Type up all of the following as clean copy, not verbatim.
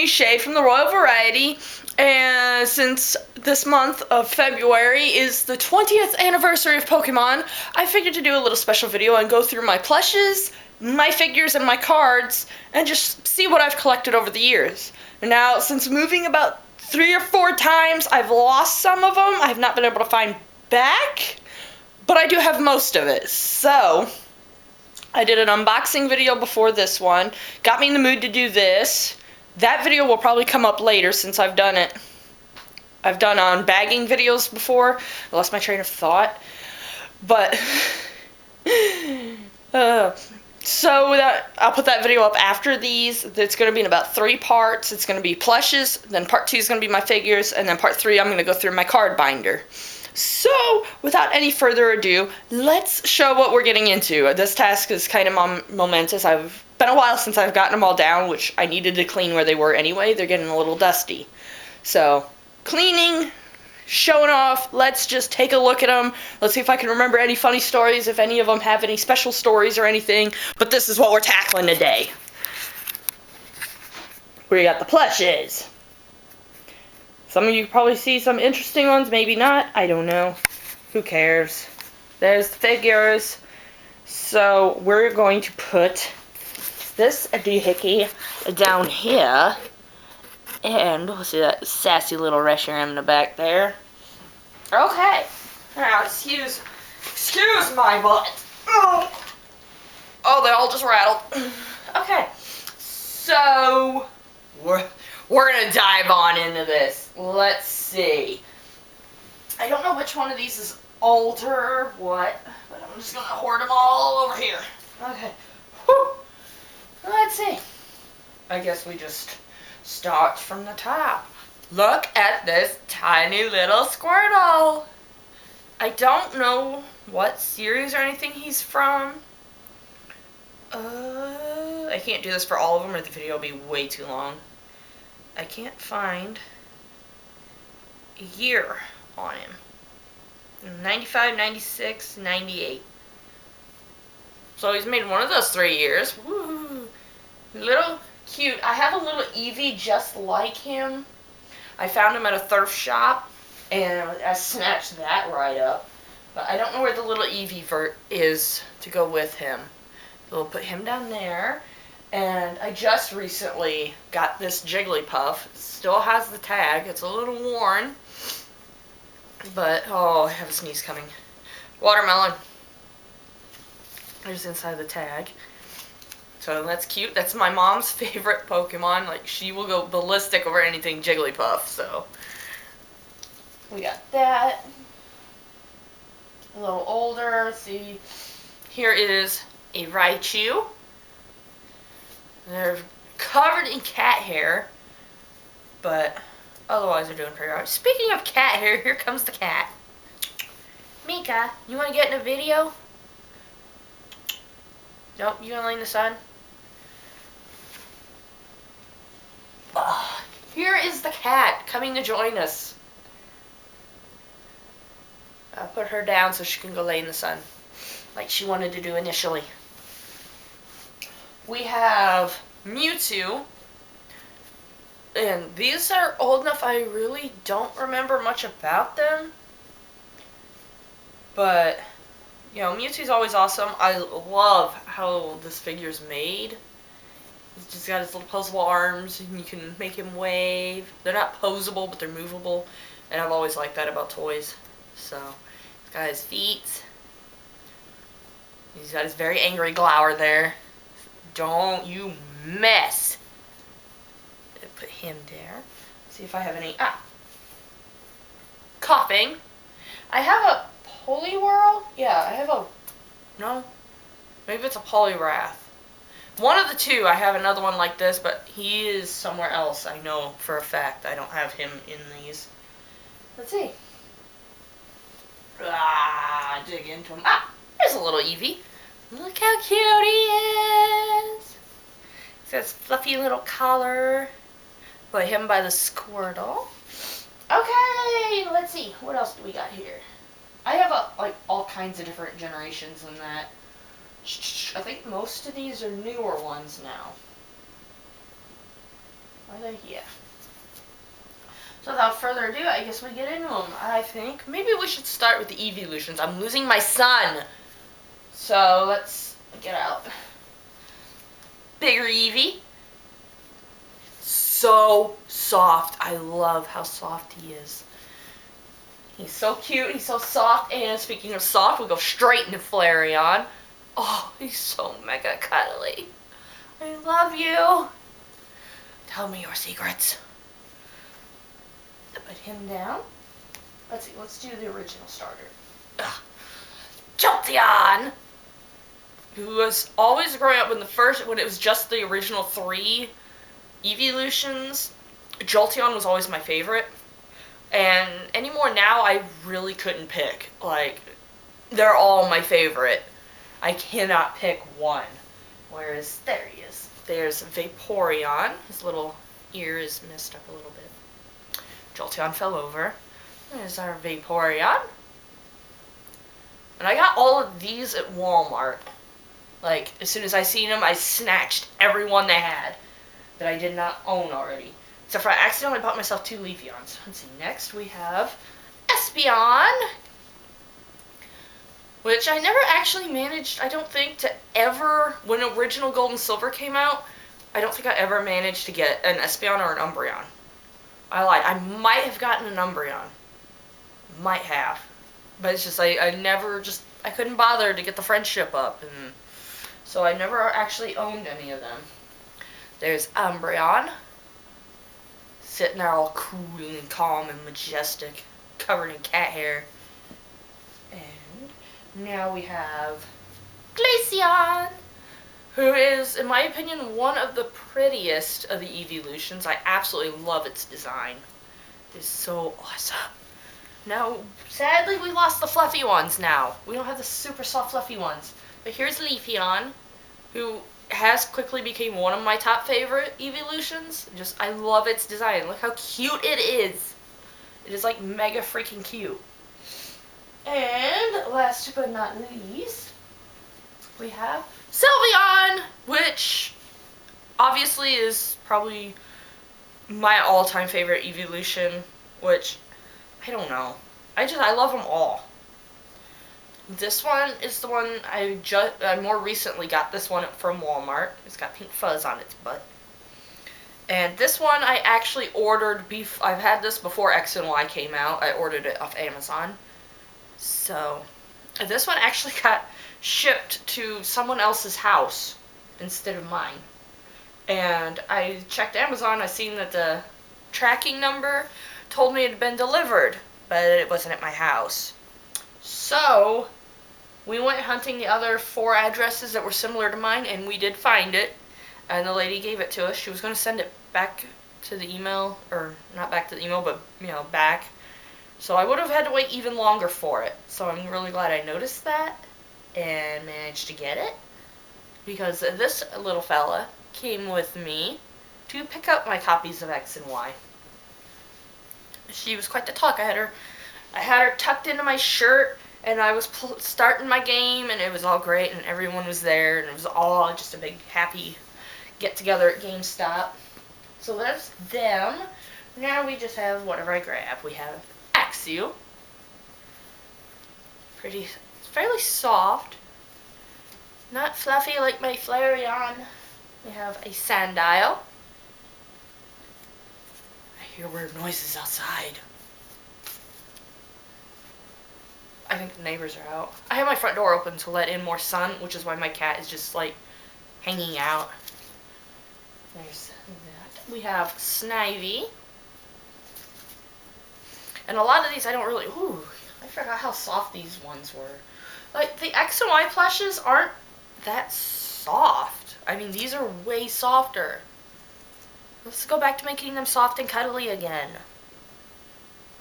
me, Shade from the Royal Variety, and since this month of February is the 20th anniversary of Pokemon, I figured to do a little special video and go through my plushes, my figures, and my cards, and just see what I've collected over the years. Now, since moving about 3 or 4 times, I've lost some of them. I've not been able to find back, but I do have most of it. So, I did an unboxing video before this one. Got me in the mood to do this. That video will probably come up later since I've done it. I've done unbagging videos before. I lost my train of thought. But, so I'll put that video up after these. It's going to be in about 3 parts. It's going to be plushes, then part 2 is going to be my figures, and then part 3 I'm going to go through my card binder. So, without any further ado, let's show what we're getting into. This task is kind of momentous. It's been a while since I've gotten them all down, which I needed to clean where they were anyway. They're getting a little dusty. So, cleaning, showing off, let's just take a look at them. Let's see if I can remember any funny stories, if any of them have any special stories or anything. But this is what we're tackling today. We got the plushes. Some of you probably see some interesting ones, maybe not. I don't know. Who cares? There's the figures. So we're going to put this doohickey down here. And we'll see that sassy little Reshiram in the back there. Okay. Now, excuse my butt. Oh, they all just rattled. Okay. So, we're going to dive on into this. Let's see. I don't know which one of these is older or what, but I'm just going to hoard them all over here. Okay. Whew. Let's see. I guess we just start from the top. Look at this tiny little Squirtle. I don't know what series or anything he's from. I can't do this for all of them or the video will be way too long. I can't find a year on him. 95, 96, 98. So he's made one of those 3 years. Woo! Little cute. I have a little Eevee just like him. I found him at a thrift shop and I snatched that right up. But I don't know where the little Eevee is to go with him. So we'll put him down there. And I just recently got this Jigglypuff. It still has the tag. It's a little worn. But, oh, I have a sneeze coming. Watermelon. There's inside the tag. So that's cute. That's my mom's favorite Pokemon. Like, she will go ballistic over anything Jigglypuff. So, we got that. A little older. See, here is a Raichu. They're covered in cat hair, but otherwise they're doing pretty alright. Speaking of cat hair, here comes the cat. Mika, you want to get in a video? Nope, you want to lay in the sun? Here is the cat coming to join us. I'll put her down so she can go lay in the sun, like she wanted to do initially. We have Mewtwo, and these are old enough I really don't remember much about them, but, you know, Mewtwo's always awesome. I love how this figure's made. He's just got his little posable arms, and you can make him wave. They're not posable, but they're movable, and I've always liked that about toys. So, he's got his feet. He's got his very angry glower there. Don't you mess. Put him there. See if I have any. Coughing. I have a Poliwhirl? Yeah, I have a. No. Maybe it's a Poliwrath. One of the two, I have another one like this, but he is somewhere else. I know for a fact. I don't have him in these. Let's see. Dig into him. There's a little Eevee. Look how cute he is. He's got his fluffy little collar. Put him by the Squirtle. Okay, let's see. What else do we got here? I have like all kinds of different generations in that. I think most of these are newer ones now. Are they? Yeah. So without further ado, I guess we get into them. I think maybe we should start with the Eeveelutions. I'm losing my son. So let's get out. Bigger Eevee. So soft. I love how soft he is. He's so cute. He's so soft. And speaking of soft, we go straight into Flareon. Oh, he's so mega cuddly. I love you. Tell me your secrets. Put him down. Let's see. Let's do the original starter. Jolteon, who was always growing up when it was just the original 3 Eeveelutions. Jolteon was always my favorite. And anymore now, I really couldn't pick. Like, they're all my favorite. I cannot pick one. Whereas, there he is. There's Vaporeon. His little ear is messed up a little bit. Jolteon fell over. There's our Vaporeon. And I got all of these at Walmart. Like, as soon as I seen them, I snatched every one they had that I did not own already. Except for I accidentally bought myself 2 Leafeons. Let's see, next we have Espeon, which I never actually managed, I don't think, to ever, when original Gold and Silver came out, I don't think I ever managed to get an Espeon or an Umbreon. I lied. I might have gotten an Umbreon. Might have. But it's just, I never just, I couldn't bother to get the friendship up, and so I never actually owned any of them. There's Umbreon, sitting there all cool and calm and majestic, covered in cat hair. And now we have Glaceon, who is, in my opinion, one of the prettiest of the Eeveelutions. I absolutely love its design. It's so awesome. Now, sadly, we lost the fluffy ones now. We don't have the super soft fluffy ones. But here's Leafeon, who has quickly became one of my top favorite Eeveelutions. Just, I love its design. Look how cute it is. It is, like, mega freaking cute. And, last but not least, we have Sylveon, which obviously is probably my all-time favorite Eeveelution, which, I don't know. I love them all. This one is the one I more recently got this one from Walmart. It's got pink fuzz on its butt. And this one I actually ordered I've had this before X and Y came out. I ordered it off Amazon. So, this one actually got shipped to someone else's house instead of mine. And I checked Amazon. I seen that the tracking number told me it had been delivered, but it wasn't at my house. So, we went hunting the other 4 addresses that were similar to mine, and we did find it. And the lady gave it to us. She was going to send it back to the email, or not back to the email, but, back. So I would have had to wait even longer for it. So I'm really glad I noticed that and managed to get it, because this little fella came with me to pick up my copies of X and Y. She was quite the talk. I had her tucked into my shirt, and I was starting my game, and it was all great, and everyone was there, and it was all just a big happy get-together at GameStop. So that's them. Now we just have whatever I grab. We have Axew. Pretty, fairly soft. Not fluffy like my Flareon. We have a Sandile. I hear weird noises outside. I think the neighbors are out. I have my front door open to let in more sun, which is why my cat is just, like, hanging out. There's that. We have Snivy. And a lot of these I don't really... Ooh, I forgot how soft these ones were. Like, the X and Y plushes aren't that soft. I mean, these are way softer. Let's go back to making them soft and cuddly again.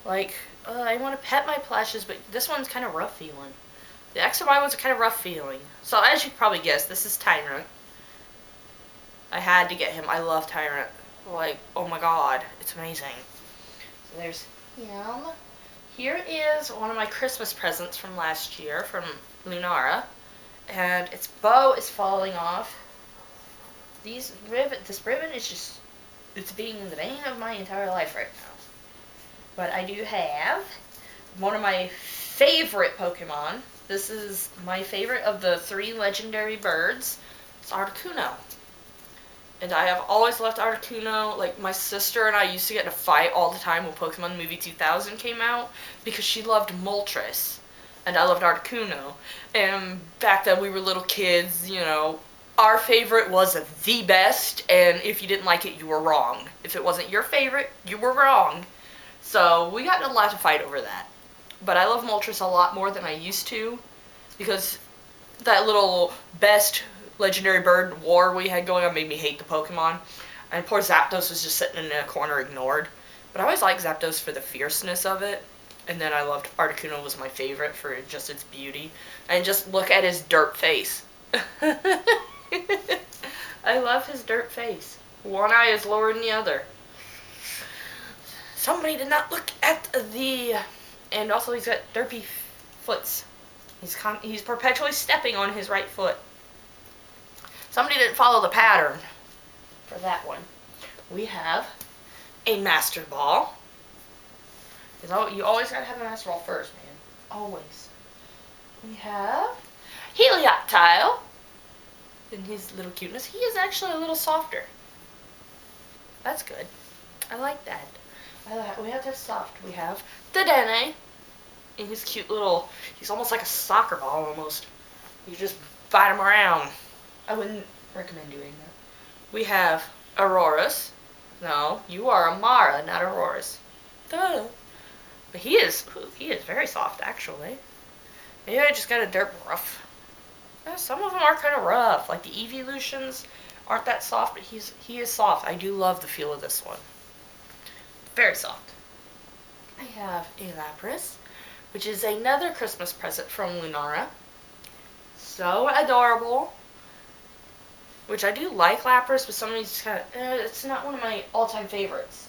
Like, I want to pet my plushes, but this one's kind of rough feeling. The X and Y ones are kind of rough feeling. So, as you probably guessed, this is Tyrant. I had to get him. I love Tyrant. Like, oh my god, it's amazing. So there's him. Here is one of my Christmas presents from last year from Lunara. And its bow is falling off. This ribbon is just It's being the bane of my entire life right now. But I do have one of my favorite Pokemon. This is my favorite of the 3 legendary birds. It's Articuno. And I have always loved Articuno. Like, my sister and I used to get in a fight all the time when Pokemon Movie 2000 came out because she loved Moltres and I loved Articuno. And back then we were little kids, you know, our favorite was the best, and if you didn't like it, you were wrong. If it wasn't your favorite, you were wrong. So we got in a lot to fight over that. But I love Moltres a lot more than I used to because that little best legendary bird war we had going on made me hate the Pokemon. And poor Zapdos was just sitting in a corner ignored. But I always liked Zapdos for the fierceness of it. And then I loved Articuno was my favorite for just its beauty. And just look at his dirt face. I love his dirt face. One eye is lower than the other. Somebody did not look at the... And also he's got derpy foots. He's perpetually stepping on his right foot. Somebody didn't follow the pattern for that one. We have a Master Ball. You always gotta have a Master Ball first, man. Always. We have Helioptile. In his little cuteness. He is actually a little softer. That's good. I like that. We have this soft. We have Dedenne. In his cute little... He's almost like a soccer ball, almost. You just bite him around. I wouldn't recommend doing that. We have Aurorus. No, you are Amara, not Aurorus. Duh. But he is very soft, actually. Maybe I just got a dirt rough. Some of them are kind of rough. Like the Eeveelutions aren't that soft, but he is soft. I do love the feel of this one. Very soft. I have a Lapras, which is another Christmas present from Lunara. So adorable. Which I do like Lapras, but some of these just kind of... it's not one of my all-time favorites.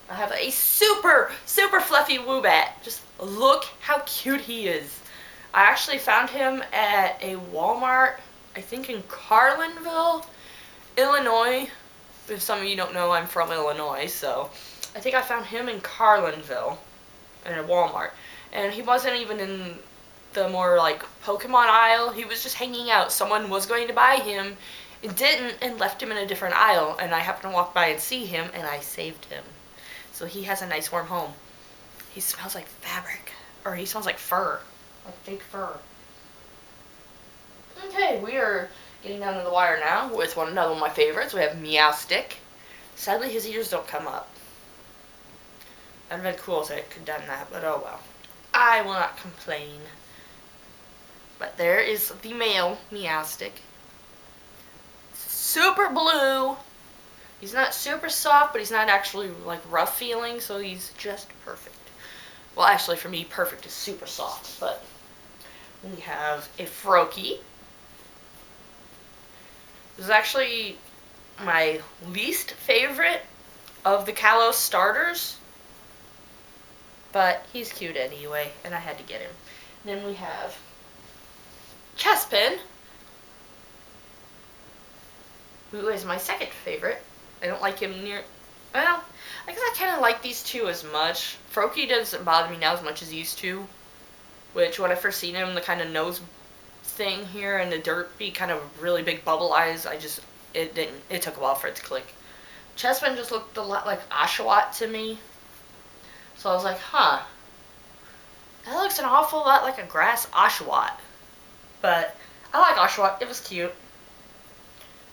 I have a super, super fluffy Woobat. Just look how cute he is. I actually found him at a Walmart, I think in Carlinville, Illinois. If some of you don't know, I'm from Illinois, so I think I found him in Carlinville in a Walmart. And he wasn't even in the more like Pokemon aisle. He was just hanging out. Someone was going to buy him and didn't and left him in a different aisle. And I happened to walk by and see him and I saved him. So he has a nice warm home. He smells like fabric. Or he smells like fur. Like fake fur. Okay, we are getting down to the wire now with another one of my favorites. We have Meowstic. Sadly, his ears don't come up. That would have been cool if I could have done that, but oh well. I will not complain. But there is the male Meowstic. Super blue. He's not super soft, but he's not actually like rough feeling, so he's just perfect. Well, actually, for me, perfect is super soft, but we have a Froakie. This is actually my least favorite of the Kalos starters, but he's cute anyway, and I had to get him. And then we have Chespin, who is my second favorite. I don't like him near... Well, I guess I kind of like these two as much. Froakie doesn't bother me now as much as he used to. Which, when I first seen him, the kind of nose thing here and the derpy kind of really big bubble eyes, it took a while for it to click. Chespin just looked a lot like Oshawott to me. So I was like, huh. That looks an awful lot like a grass Oshawott. But I like Oshawott. It was cute.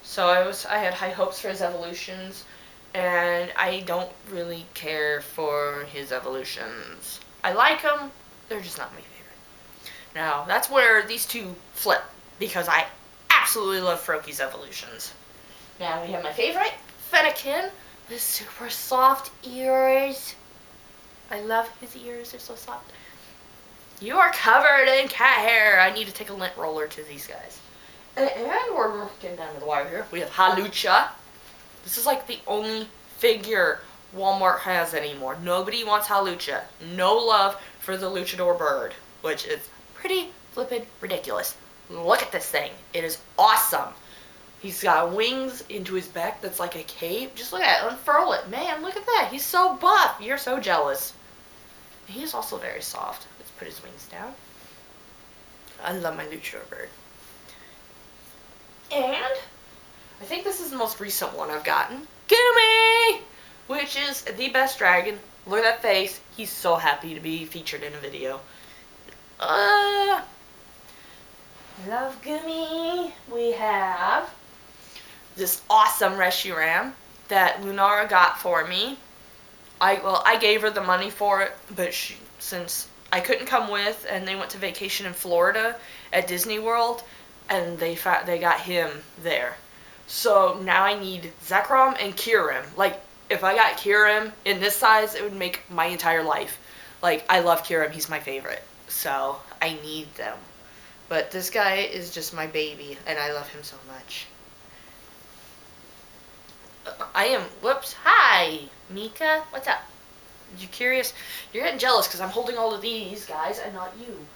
So I had high hopes for his evolutions, and I don't really care for his evolutions. I like them, they're just not my favorite. Now, that's where these two flip, because I absolutely love Froakie's evolutions. Now, we have my favorite, Fennekin, with super soft ears. I love his ears, they're so soft. You are covered in cat hair. I need to take a lint roller to these guys. And we're getting down to the wire here. We have Hawlucha. This is like the only figure Walmart has anymore. Nobody wants Hawlucha. No love for the luchador bird, which is pretty flippin' ridiculous. Look at this thing. It is awesome. He's got wings into his back that's like a cape. Just look at it. Unfurl it. Man, look at that. He's so buff. You're so jealous. He's also very soft. Let's put his wings down. I love my luchador bird. And I think this is the most recent one I've gotten. Gumi! Which is the best dragon. Look at that face. He's so happy to be featured in a video. I love Gumi. We have this awesome Reshiram that Lunara got for me. I gave her the money for it, but since I couldn't come with, and they went to vacation in Florida at Disney World, and they got him there. So now I need Zekrom and Kirim. Like, if I got Kirim in this size, it would make my entire life. Like, I love Kirim. He's my favorite. So I need them. But this guy is just my baby, and I love him so much. Whoops, hi, Mika, what's up? You curious? You're getting jealous because I'm holding all of these guys and not you.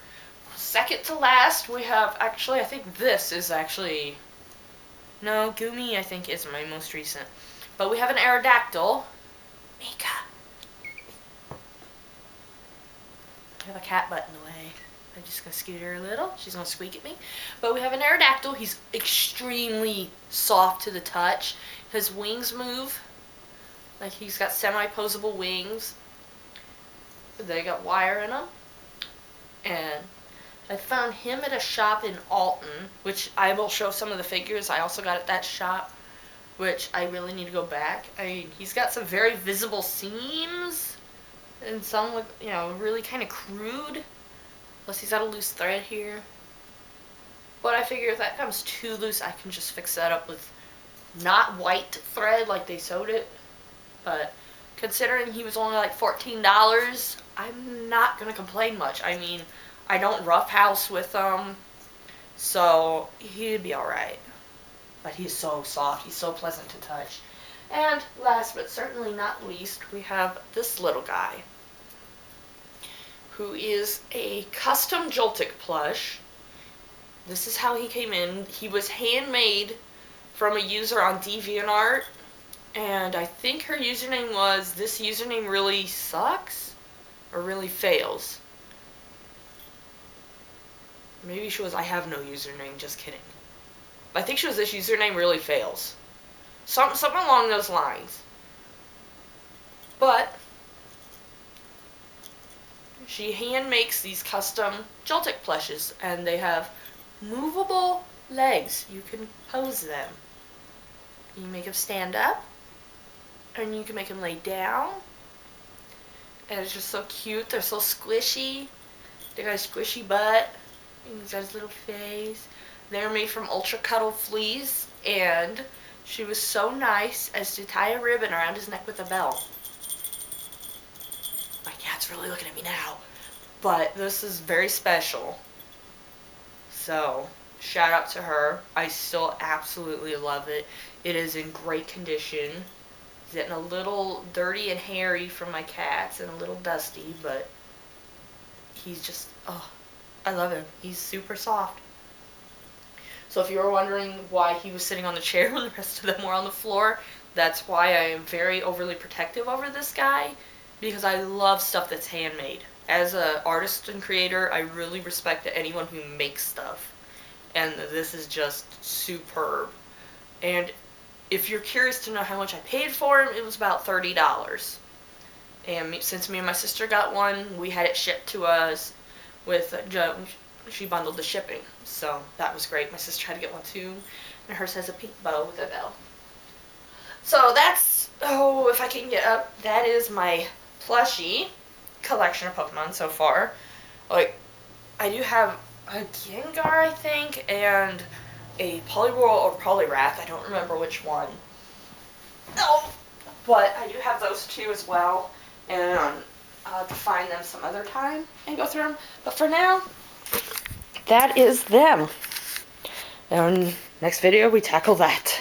Second to last, we have, actually, I think this is actually, no, Gumi, I think, is my most recent. But we have an Aerodactyl. Mika. I have a cat butt in the way. I'm just going to scoot her a little. She's going to squeak at me. But we have an Aerodactyl. He's extremely soft to the touch. His wings move. Like, he's got semi-posable wings. They got wire in them. And I found him at a shop in Alton, which I will show some of the figures I also got at that shop, which I really need to go back. I mean, he's got some very visible seams, and some look, you know, really kind of crude. Plus he's got a loose thread here. But I figure if that comes too loose, I can just fix that up with not white thread like they sewed it. But considering he was only like $14, I'm not going to complain much. I mean, I don't roughhouse with him, so he'd be alright. But he's so soft. He's so pleasant to touch. And last but certainly not least, we have this little guy, who is a custom Joltik plush. This is how he came in. He was handmade from a user on DeviantArt, and I think her username was, "This username really sucks," or "really fails." Maybe she was, "I have no username," just kidding. I think she was, "This username really fails." Something along those lines. But she hand makes these custom Joltik plushes, and they have movable legs. You can pose them. You can make them stand up, and you can make them lay down. And it's just so cute. They're so squishy. They got a squishy butt. And he's got his little face. They're made from Ultra Cuddle fleece, and she was so nice as to tie a ribbon around his neck with a bell. My cat's really looking at me now. But this is very special. So, shout out to her. I still absolutely love it. It is in great condition. It's getting a little dirty and hairy from my cats and a little dusty, but he's just, oh, I love him. He's super soft. So if you were wondering why he was sitting on the chair when the rest of them were on the floor, that's why I am very overly protective over this guy, because I love stuff that's handmade. As an artist and creator, I really respect anyone who makes stuff. And this is just superb. And if you're curious to know how much I paid for him, it was about $30. And since me and my sister got one, we had it shipped to us with, she bundled the shipping. So that was great. My sister had to get one too. And hers has a pink bow with a bell. So that's, oh, if I can get up, that is my plushie collection of Pokemon so far. Like, I do have a Gengar, I think, and a Poliwhirl or Poliwrath. I don't remember which one. No, but I do have those two as well, and I'll have to find them some other time and go through them. But for now, that is them. And next video, we tackle that.